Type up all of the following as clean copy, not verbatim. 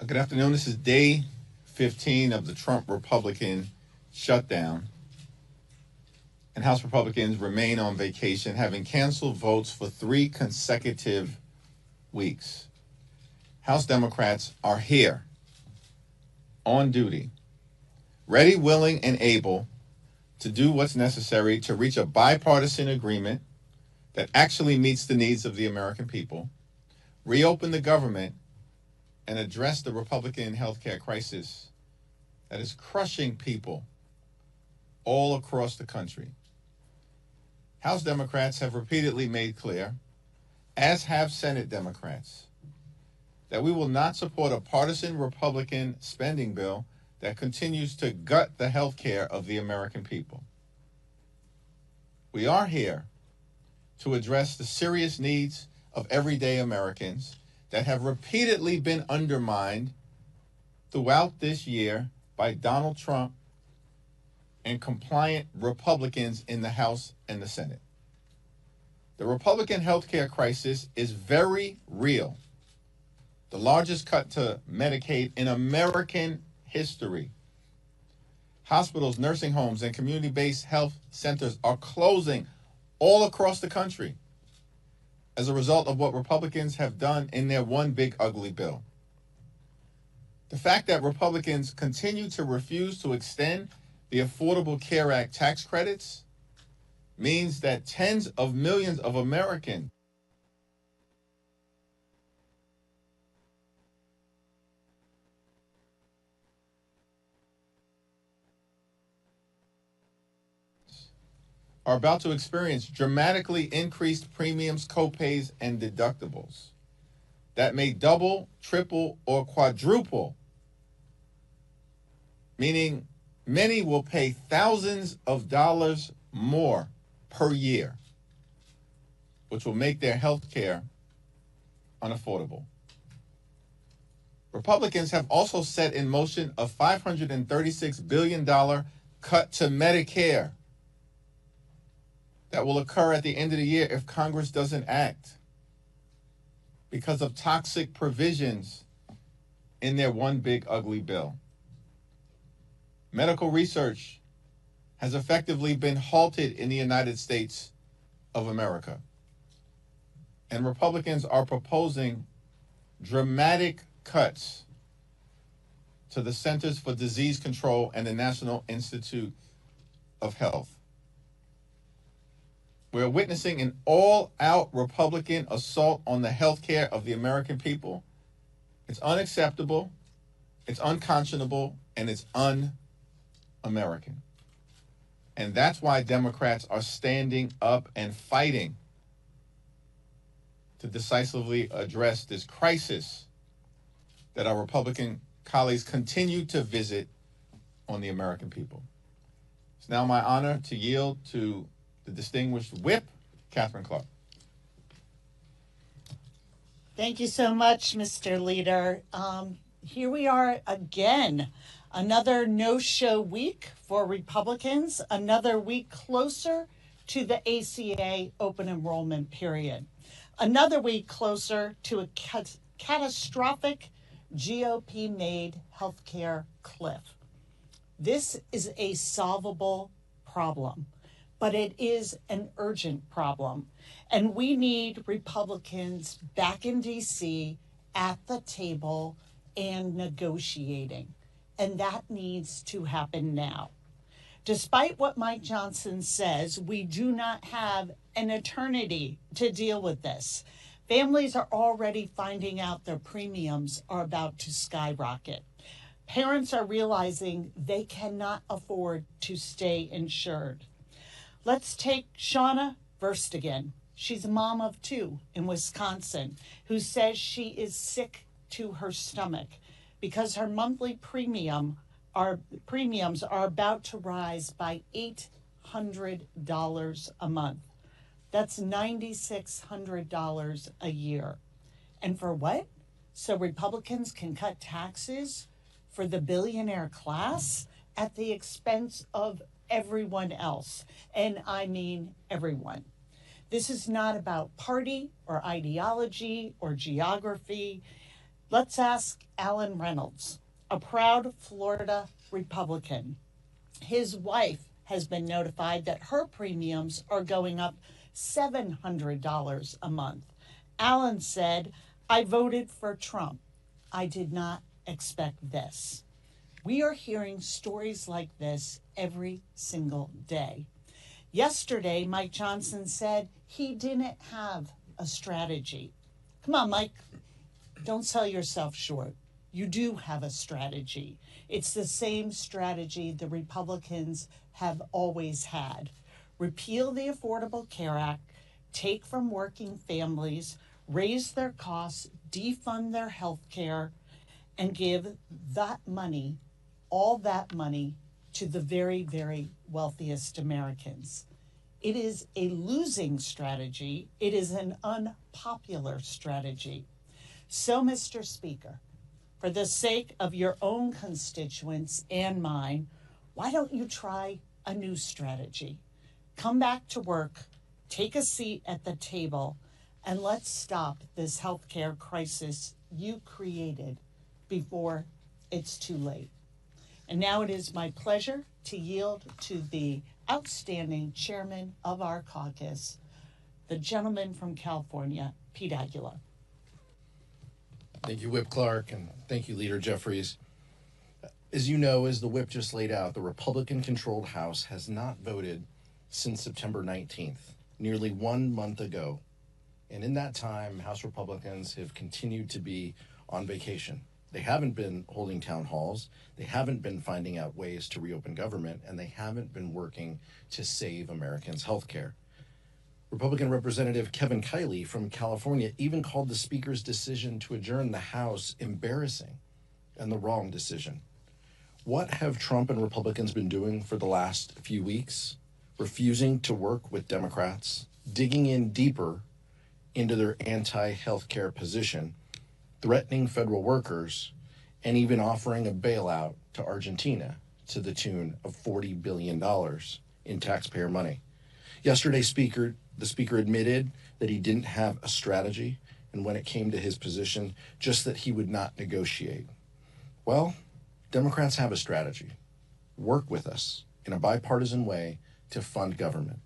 Good afternoon. This is day 15 of the Trump Republican shutdown. And House Republicans remain on vacation, having canceled votes for 3 consecutive weeks. House Democrats are here, on duty, ready, willing, and able to do what's necessary to reach a bipartisan agreement that actually meets the needs of the American people, reopen the government, and address the Republican healthcare crisis that is crushing people all across the country. House Democrats have repeatedly made clear, as have Senate Democrats, that we will not support a partisan Republican spending bill that continues to gut the health care of the American people. We are here to address the serious needs of everyday Americans that have repeatedly been undermined throughout this year by Donald Trump and compliant Republicans in the House and the Senate. The Republican healthcare crisis is very real. The largest cut to Medicaid in American history. Hospitals, nursing homes, and community-based health centers are closing all across the country as a result of what Republicans have done in their one big ugly bill. The fact that Republicans continue to refuse to extend the Affordable Care Act tax credits means that tens of millions of Americans are about to experience dramatically increased premiums, copays, and deductibles that may double, triple, or quadruple, meaning many will pay thousands of dollars more per year, which will make their health care unaffordable. Republicans have also set in motion a $536 billion cut to Medicare that will occur at the end of the year if Congress doesn't act because of toxic provisions in their one big ugly bill. Medical research has effectively been halted in the United States of America. And Republicans are proposing dramatic cuts to the Centers for Disease Control and the National Institute of Health. We're witnessing an all-out Republican assault on the health care of the American people. It's unacceptable, it's unconscionable, and it's un-American. And that's why Democrats are standing up and fighting to decisively address this crisis that our Republican colleagues continue to visit on the American people. It's now my honor to yield to the distinguished whip, Catherine Clark. Thank you so much, Mr. Leader. Here we are again. Another no-show week for Republicans, another week closer to the ACA open enrollment period, another week closer to a catastrophic GOP-made healthcare cliff. This is a solvable problem, but it is an urgent problem. And we need Republicans back in D.C. at the table and negotiating. And that needs to happen now. Despite what Mike Johnson says, we do not have an eternity to deal with this. Families are already finding out their premiums are about to skyrocket. Parents are realizing they cannot afford to stay insured. Let's take Shauna Verstegen. She's a mom of 2 in Wisconsin who says she is sick to her stomach because her monthly premiums are about to rise by $800 a month. That's $9,600 a year. And for what? So Republicans can cut taxes for the billionaire class at the expense of everyone else. And I mean everyone. This is not about party or ideology or geography. Let's ask Alan Reynolds, a proud Florida Republican. His wife has been notified that her premiums are going up $700 a month. Alan said, I voted for Trump. I did not expect this. We are hearing stories like this every single day. Yesterday, Mike Johnson said he didn't have a strategy. Come on, Mike, don't sell yourself short. You do have a strategy. It's the same strategy the Republicans have always had. Repeal the Affordable Care Act, take from working families, raise their costs, defund their health care, and give that money, all that money, to the very, very wealthiest Americans. It is a losing strategy. It is an unpopular strategy. So, Mr. Speaker, for the sake of your own constituents and mine, why don't you try a new strategy? Come back to work, take a seat at the table, and let's stop this healthcare crisis you created before it's too late. And now it is my pleasure to yield to the outstanding chairman of our caucus, the gentleman from California, Pete Aguilar. Thank you, Whip Clark, and thank you, Leader Jeffries. As you know, as the whip just laid out, the Republican-controlled House has not voted since September 19th, nearly 1 month ago. And in that time, House Republicans have continued to be on vacation. They haven't been holding town halls, they haven't been finding out ways to reopen government, and they haven't been working to save Americans' health care. Republican Representative Kevin Kiley from California even called the Speaker's decision to adjourn the House embarrassing and the wrong decision. What have Trump and Republicans been doing for the last few weeks? Refusing to work with Democrats, digging in deeper into their anti-healthcare position, threatening federal workers, and even offering a bailout to Argentina to the tune of $40 billion in taxpayer money. Yesterday, the Speaker admitted that he didn't have a strategy, and when it came to his position, just that he would not negotiate. Well, Democrats have a strategy. Work with us in a bipartisan way to fund government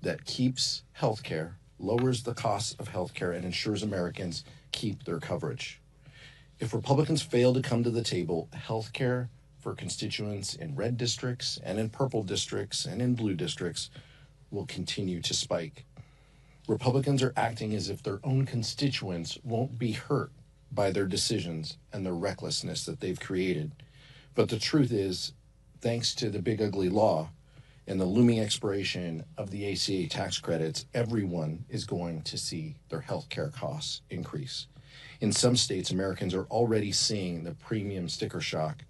that keeps health care, lowers the cost of health care, and ensures Americans keep their coverage. If Republicans fail to come to the table, health care for constituents in red districts and in purple districts and in blue districts will continue to spike. Republicans are acting as if their own constituents won't be hurt by their decisions and the recklessness that they've created. But the truth is, thanks to the big ugly law and the looming expiration of the ACA tax credits, everyone is going to see their health care costs increase. In some states, Americans are already seeing the premium sticker shock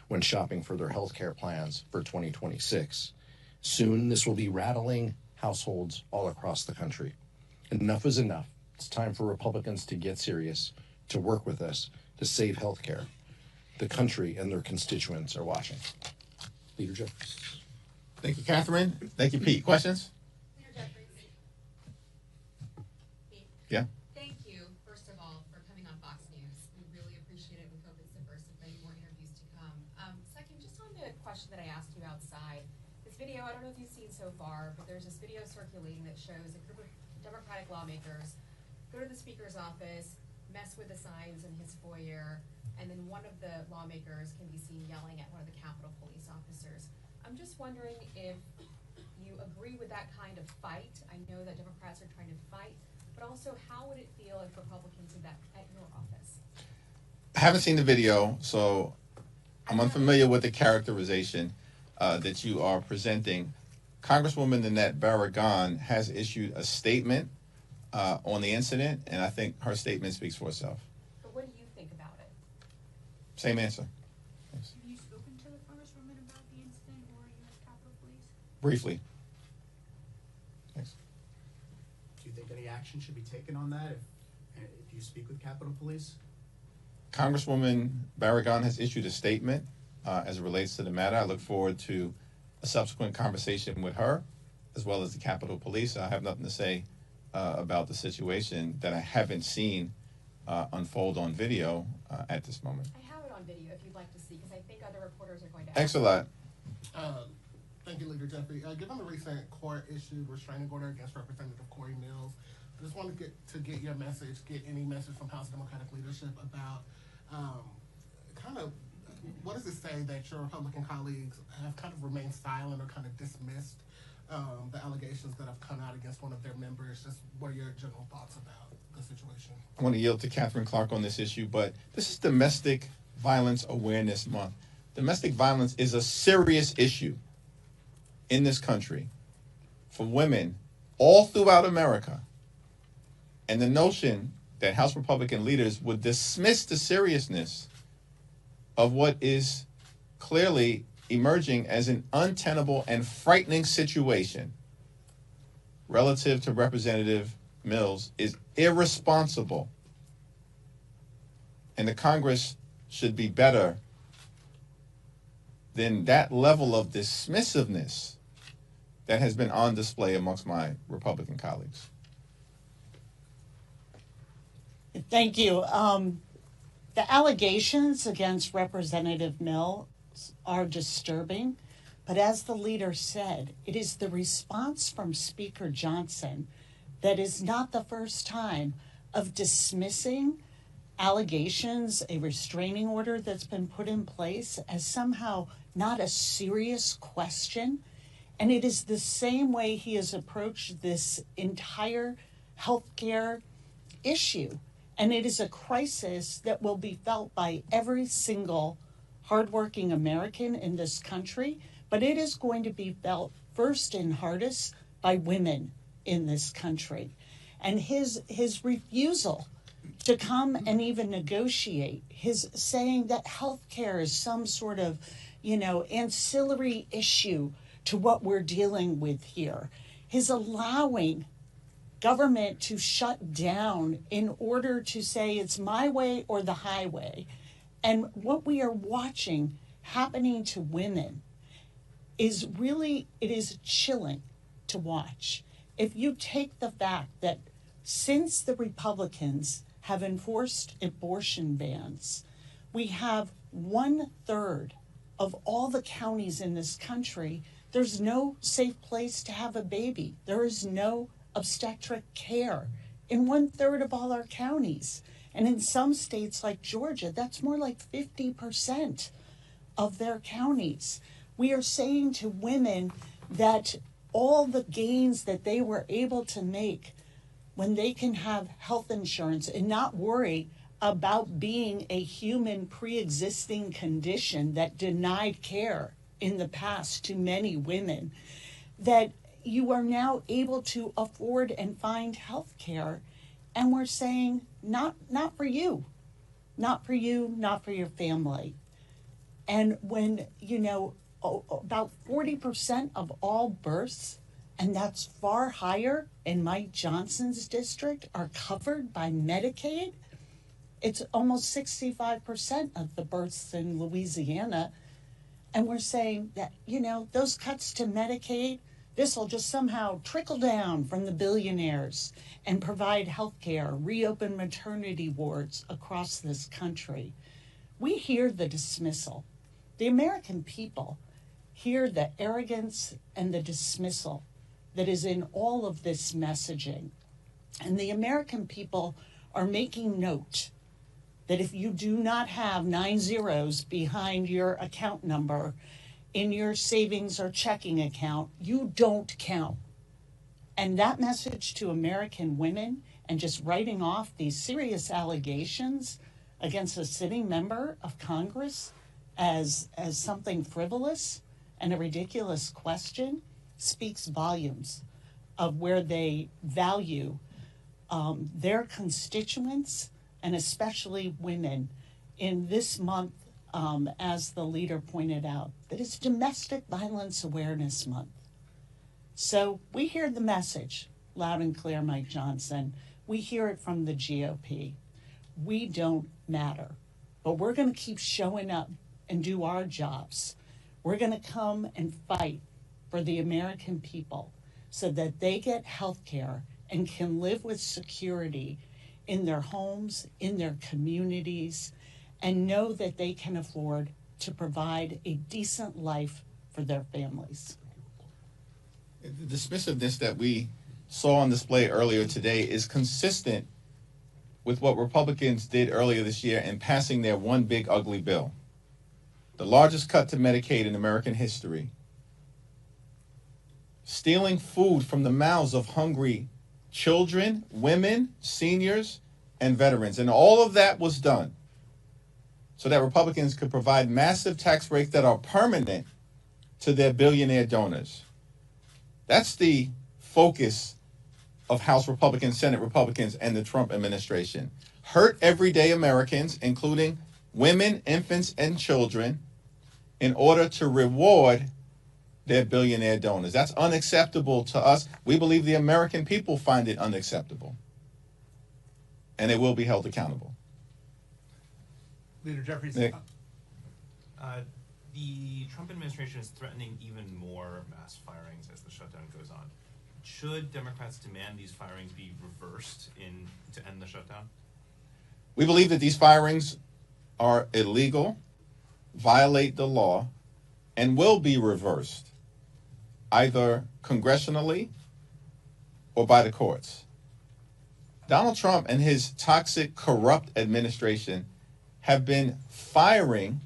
when shopping for their health care plans for 2026. Soon, this will be rattling households all across the country. Enough is enough. It's time for Republicans to get serious, to work with us, to save health care. The country and their constituents are watching. Leader Jeffries. Thank you, Catherine. Thank you, Pete. Questions? Leader Jeffries. Pete. Yeah. Thank you, first of all, for coming on Fox News. We really appreciate it. We hope it's the first of many more interviews to come. Second, just on the question that I asked you outside, this video, I don't know if you've seen so far, but there's this video circulating that shows a group of Democratic lawmakers go to the Speaker's office, mess with the signs in his foyer, and then one of the lawmakers can be seen yelling at one of the Capitol Police officers. I'm just wondering if you agree with that kind of fight. I know that Democrats are trying to fight, but also how would it feel if Republicans did that at your office? I haven't seen the video, so I'm unfamiliar with the characterization that you are presenting. Congresswoman Nanette Barragan has issued a statement on the incident, and I think her statement speaks for itself. But what do you think about it? Same answer. Have you spoken to the Congresswoman about the incident or U.S. Capitol Police? Briefly. Thanks. Do you think any action should be taken on that if you speak with Capitol Police? Congresswoman Barragan has issued a statement as it relates to the matter. I look forward to a subsequent conversation with her as well as the Capitol Police. I have nothing to say about the situation that I haven't seen unfold on video at this moment. I have it on video if you'd like to see, because I think other reporters are going to. Excellent. Thank you, Leader Jeffrey. Given the recent court issued restraining order against Representative Corey Mills, I just wanted to get your message, get any message from House Democratic leadership about kind of what does it say that your Republican colleagues have kind of remained silent or kind of dismissed the allegations that have come out against one of their members? Just what are your general thoughts about the situation? I want to yield to Catherine Clark on this issue, but this is Domestic Violence Awareness Month. Domestic violence is a serious issue in this country for women all throughout America. And the notion that House Republican leaders would dismiss the seriousness of what is clearly emerging as an untenable and frightening situation relative to Representative Mills is irresponsible. And the Congress should be better than that level of dismissiveness that has been on display amongst my Republican colleagues. Thank you. The allegations against Representative Mills are disturbing, but as the leader said, it is the response from Speaker Johnson that is not the first time of dismissing allegations, a restraining order that's been put in place as somehow not a serious question. And it is the same way he has approached this entire healthcare issue. And it is a crisis that will be felt by every single hardworking American in this country, but it is going to be felt first and hardest by women in this country. And his refusal to come and even negotiate, his saying that healthcare is some sort of, ancillary issue to what we're dealing with here, his allowing government to shut down in order to say it's my way or the highway. And what we are watching happening to women is really, it is chilling to watch. If you take the fact that since the Republicans have enforced abortion bans, we have 1/3 of all the counties in this country, there's no safe place to have a baby. There is no obstetric care in 1/3 of all our counties. And in some states like Georgia, that's more like 50% of their counties. We are saying to women that all the gains that they were able to make when they can have health insurance and not worry about being a human pre-existing condition that denied care in the past to many women, that you are now able to afford and find health care. And we're saying, not for you, not for you, not for your family. And when, about 40% of all births, and that's far higher in Mike Johnson's district, are covered by Medicaid. It's almost 65% of the births in Louisiana. And we're saying that, those cuts to Medicaid, this will just somehow trickle down from the billionaires and provide health care, reopen maternity wards across this country. We hear the dismissal. The American people hear the arrogance and the dismissal that is in all of this messaging. And the American people are making note that if you do not have 9 zeros behind your account number in your savings or checking account, you don't count. And that message to American women, and just writing off these serious allegations against a sitting member of Congress as something frivolous and a ridiculous question, speaks volumes of where they value their constituents, and especially women, in this month, as the leader pointed out, that it's Domestic Violence Awareness Month. So we hear the message loud and clear, Mike Johnson. We hear it from the GOP. We don't matter, but we're going to keep showing up and do our jobs. We're going to come and fight for the American people so that they get health care and can live with security in their homes, in their communities, and know that they can afford to provide a decent life for their families. The dismissiveness that we saw on display earlier today is consistent with what Republicans did earlier this year in passing their one big ugly bill, the largest cut to Medicaid in American history, stealing food from the mouths of hungry children, women, seniors, and veterans. And all of that was done so that Republicans could provide massive tax breaks that are permanent to their billionaire donors. That's the focus of House Republicans, Senate Republicans, and the Trump administration. Hurt everyday Americans, including women, infants, and children, in order to reward their billionaire donors. That's unacceptable to us. We believe the American people find it unacceptable. And they will be held accountable. Leader Jeffries, Nick. The Trump administration is threatening even more mass firings as the shutdown goes on. Should Democrats demand these firings be reversed to end the shutdown? We believe that these firings are illegal, violate the law, and will be reversed, either congressionally or by the courts. Donald Trump and his toxic, corrupt administration have been firing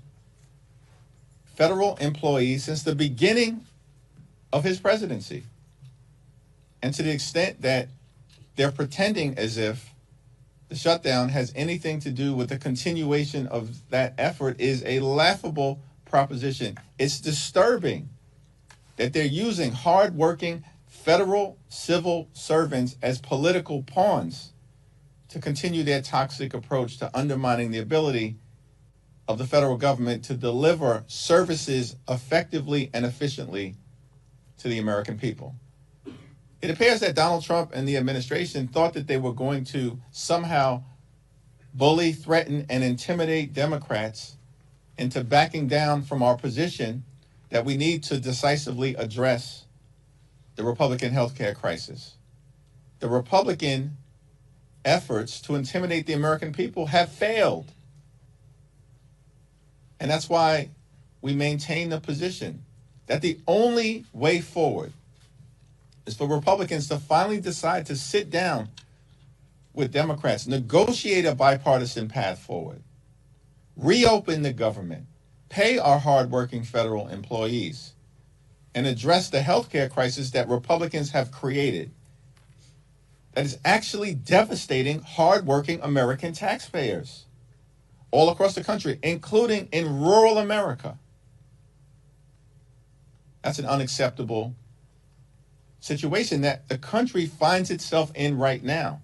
federal employees since the beginning of his presidency. And to the extent that they're pretending as if the shutdown has anything to do with the continuation of that effort is a laughable proposition. It's disturbing that they're using hardworking federal civil servants as political pawns to continue their toxic approach to undermining the ability of the federal government to deliver services effectively and efficiently to the American people. It appears that Donald Trump and the administration thought that they were going to somehow bully, threaten, and intimidate Democrats into backing down from our position that we need to decisively address the Republican healthcare crisis. The Republican efforts to intimidate the American people have failed. And that's why we maintain the position that the only way forward is for Republicans to finally decide to sit down with Democrats, negotiate a bipartisan path forward, reopen the government, pay our hardworking federal employees, and address the healthcare crisis that Republicans have created that is actually devastating hardworking American taxpayers all across the country, including in rural America. That's an unacceptable situation that the country finds itself in right now,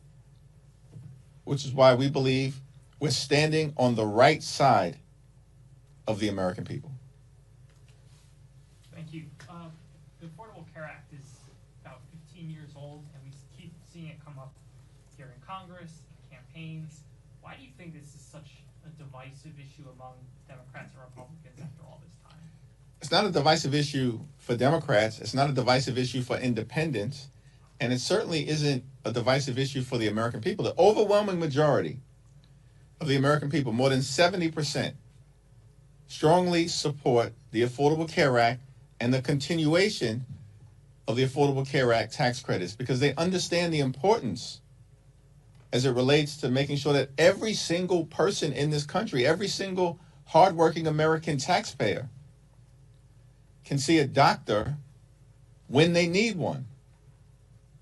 which is why we believe we're standing on the right side of the American people. Thank you. The Affordable Care Act is about 15 years old, and we keep seeing it come up here in Congress, in campaigns. Why do you think this is such a divisive issue among Democrats and Republicans after all this time? It's not a divisive issue for Democrats. It's not a divisive issue for independents. And it certainly isn't a divisive issue for the American people. The overwhelming majority of the American people, more than 70%, strongly support the Affordable Care Act and the continuation of the Affordable Care Act tax credits because they understand the importance as it relates to making sure that every single person in this country, every single hardworking American taxpayer can see a doctor when they need one,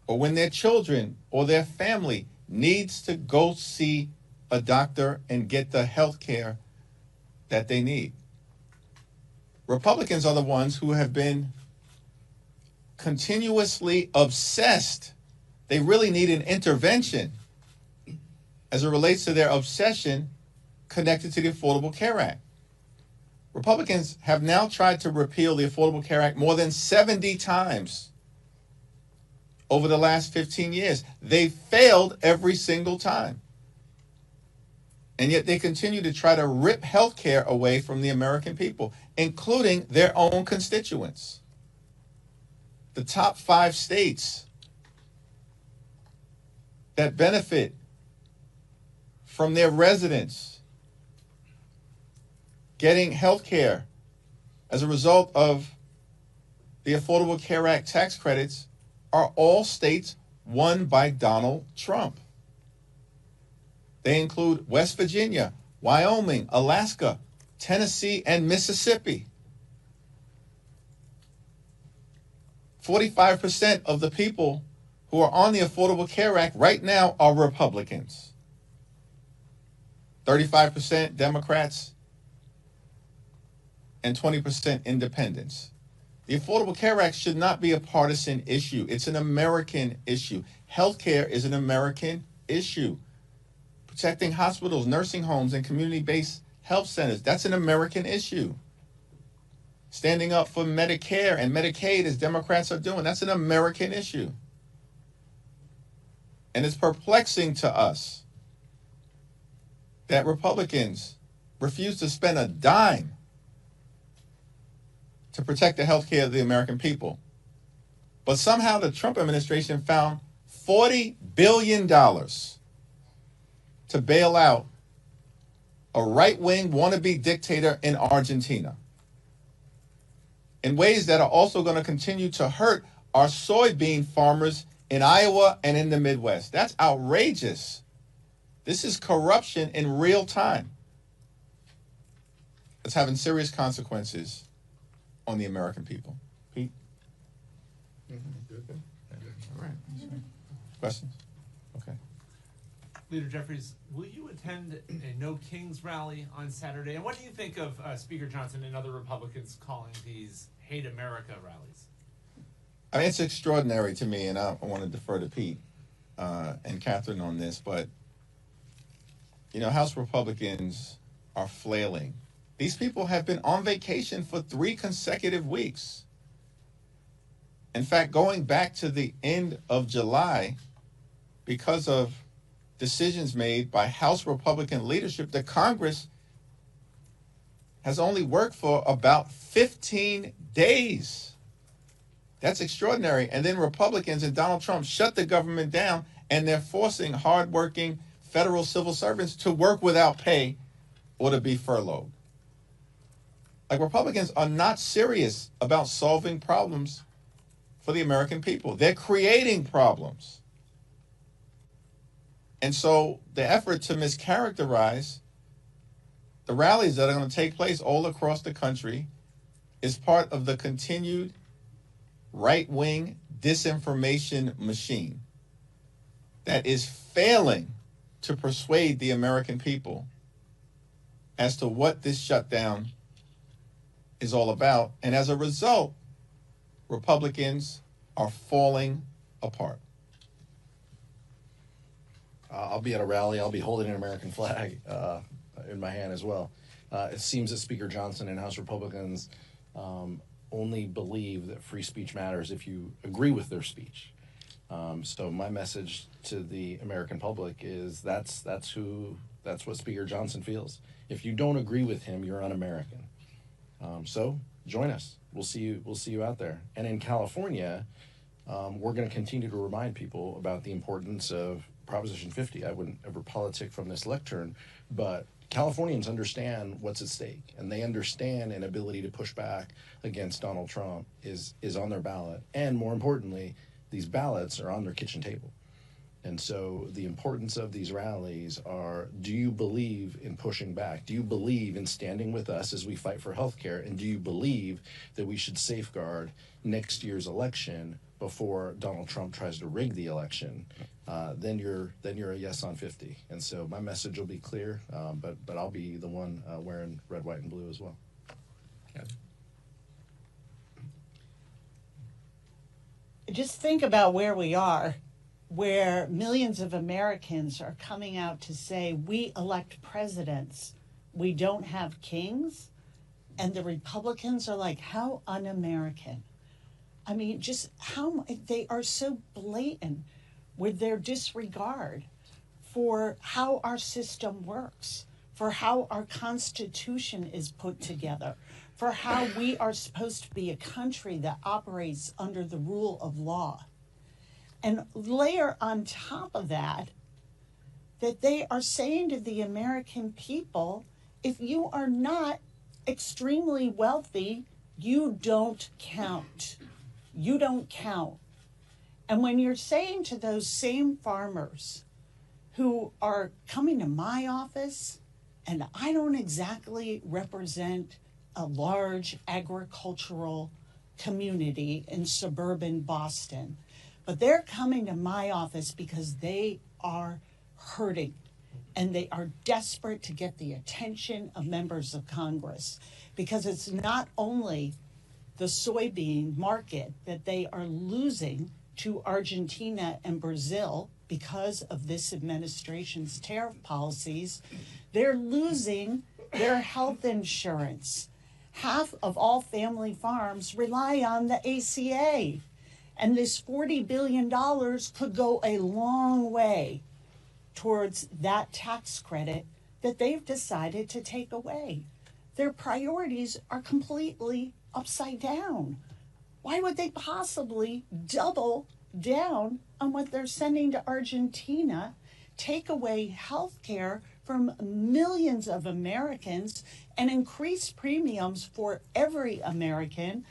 or when their children or their family needs to go see a doctor and get the health care that they need. Republicans are the ones who have been continuously obsessed. They really need an intervention as it relates to their obsession connected to the Affordable Care Act. Republicans have now tried to repeal the Affordable Care Act more than 70 times over the last 15 years. They failed every single time. And yet they continue to try to rip health care away from the American people, including their own constituents. The top 5 states that benefit from their residents getting health care as a result of the Affordable Care Act tax credits are all states won by Donald Trump. They include West Virginia, Wyoming, Alaska, Tennessee, and Mississippi. 45% of the people who are on the Affordable Care Act right now are Republicans. 35% Democrats and 20% independents. The Affordable Care Act should not be a partisan issue. It's an American issue. Healthcare is an American issue. Protecting hospitals, nursing homes, and community-based health centers, that's an American issue. Standing up for Medicare and Medicaid, as Democrats are doing, that's an American issue. And it's perplexing to us that Republicans refuse to spend a dime to protect the health care of the American people. But somehow the Trump administration found $40 billion to bail out a right-wing wannabe dictator in Argentina in ways that are also going to continue to hurt our soybean farmers in Iowa and in the Midwest. That's outrageous. This is corruption in real time. It's having serious consequences on the American people. Pete? All right. Questions? Okay. Leader Jeffries, will you attend a No Kings rally on Saturday? And what do you think of Speaker Johnson and other Republicans calling these Hate America rallies? I mean, it's extraordinary to me, and I want to defer to Pete and Catherine on this, but, you know, House Republicans are flailing. These people have been on vacation for 3 consecutive weeks. In fact, going back to the end of July, because of decisions made by House Republican leadership, the Congress has only worked for about 15 days. That's extraordinary. And then Republicans and Donald Trump shut the government down, and they're forcing hardworking federal civil servants to work without pay or to be furloughed. Like, Republicans are not serious about solving problems for the American people. They're creating problems. And so the effort to mischaracterize the rallies that are going to take place all across the country is part of the continued right-wing disinformation machine that is failing to persuade the American people as to what this shutdown is all about. And as a result, Republicans are falling apart. I'll be at a rally. I'll be holding an American flag in my hand as well. It seems that Speaker Johnson and House Republicans only believe that free speech matters if you agree with their speech. So my message to the American public is that's what Speaker Johnson feels. If you don't agree with him, you're un-American. So join us. We'll see you out there. And in California, we're going to continue to remind people about the importance of Proposition 50. I wouldn't ever politic from this lectern, but Californians understand what's at stake, and they understand an ability to push back against Donald Trump is on their ballot. And more importantly, these ballots are on their kitchen table. And so the importance of these rallies are, do you believe in pushing back? Do you believe in standing with us as we fight for health care? And do you believe that we should safeguard next year's election before Donald Trump tries to rig the election? Then you're a yes on 50. And so my message will be clear, but I'll be the one wearing red, white, and blue as well. Okay. Just think about where we are, where millions of Americans are coming out to say, we elect presidents, we don't have kings, and the Republicans are like, how un-American. I mean, just how they are so blatant with their disregard for how our system works, for how our Constitution is put together, for how we are supposed to be a country that operates under the rule of law. And layer on top of that that they are saying to the American people, if you are not extremely wealthy, you don't count. You don't count. And when you're saying to those same farmers who are coming to my office, and I don't exactly represent a large agricultural community in suburban Boston, but they're coming to my office because they are hurting and they are desperate to get the attention of members of Congress, because it's not only the soybean market that they are losing to Argentina and Brazil because of this administration's tariff policies, they're losing their health insurance. Half of all family farms rely on the ACA. And this $40 billion could go a long way towards that tax credit that they've decided to take away. Their priorities are completely upside down. Why would they possibly double down on what they're sending to Argentina, take away health care from millions of Americans, and increase premiums for every American,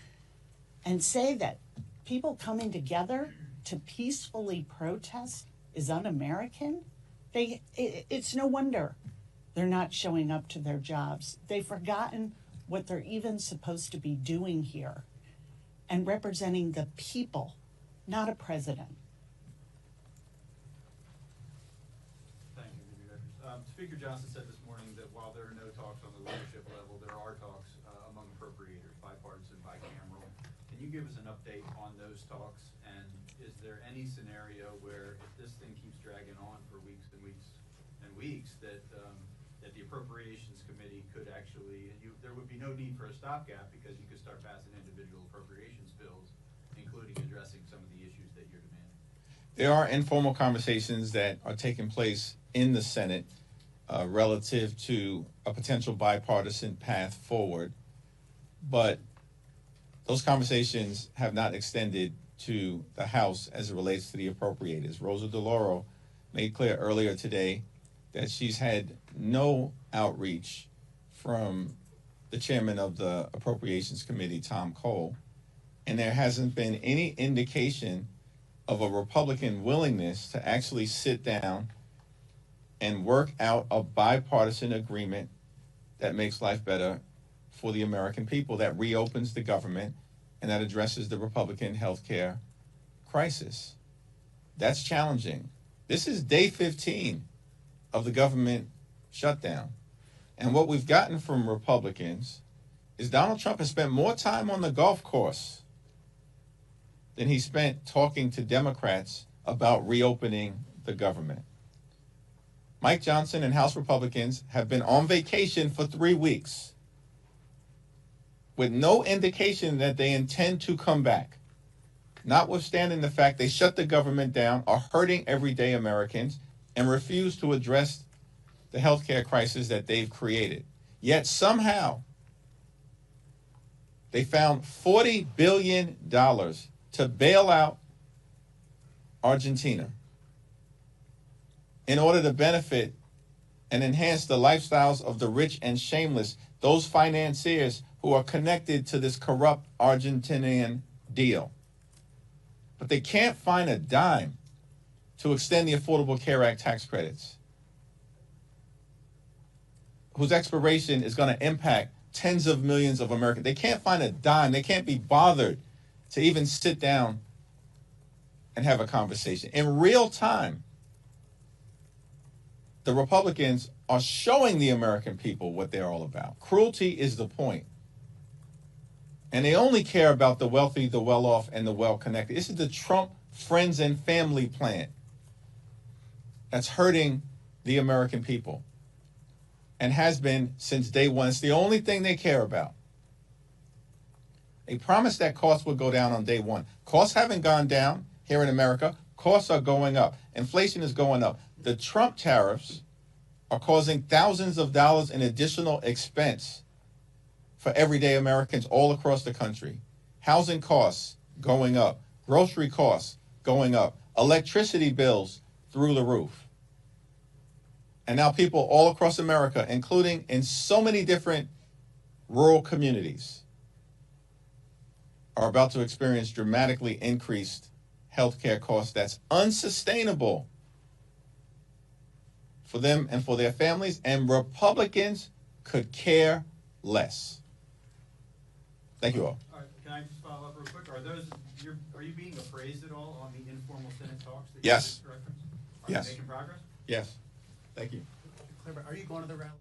and say that people coming together to peacefully protest is un-American? It's no wonder they're not showing up to their jobs. They've forgotten what they're even supposed to be doing here, and representing the people, not a president. Thank you, Leader Jeffries. Speaker Johnson said this morning that while there are no talks on the leadership level, there are talks among appropriators, bipartisan, bicameral. Can you give us an update on those talks? And is there any scenario where, if this thing keeps dragging on for weeks and weeks and weeks, that that the Appropriations Committee could actually, there would be no need for a stopgap because you could start passing individual appropriations bills, including addressing some of the issues that you're demanding? There are informal conversations that are taking place in the Senate relative to a potential bipartisan path forward, but those conversations have not extended to the House as it relates to the appropriators. Rosa DeLauro made clear earlier today that she's had no outreach from the chairman of the Appropriations Committee, Tom Cole, and there hasn't been any indication of a Republican willingness to actually sit down and work out a bipartisan agreement that makes life better for the American people, that reopens the government, and that addresses the Republican health care crisis. That's challenging. This is day 15 of the government shutdown. And what we've gotten from Republicans is Donald Trump has spent more time on the golf course than he spent talking to Democrats about reopening the government. Mike Johnson and House Republicans have been on vacation for 3 weeks with no indication that they intend to come back, notwithstanding the fact they shut the government down, are hurting everyday Americans, and refuse to address the healthcare crisis that they've created. Yet somehow they found $40 billion to bail out Argentina in order to benefit and enhance the lifestyles of the rich and shameless, those financiers who are connected to this corrupt Argentinian deal. But they can't find a dime to extend the Affordable Care Act tax credits, whose expiration is going to impact tens of millions of Americans. They can't find a dime. They can't be bothered to even sit down and have a conversation. In real time, the Republicans are showing the American people what they're all about. Cruelty is the point. And they only care about the wealthy, the well-off, and the well-connected. This is the Trump friends and family plan that's hurting the American people and has been since day one. It's the only thing they care about. They promised that costs would go down on day one. Costs haven't gone down here in America. Costs are going up. Inflation is going up. The Trump tariffs are causing thousands of dollars in additional expense for everyday Americans all across the country. Housing costs going up. Grocery costs going up. Electricity bills through the roof. And now people all across America, including in so many different rural communities, are about to experience dramatically increased healthcare costs that's unsustainable for them and for their families, and Republicans could care less. Thank you all. All right, can I just follow up real quick? Are you being appraised at all on the informal Senate talks that you Yes. just referenced? Yes. Are you making progress? Yes. Thank you. Claire, are you going to the rally?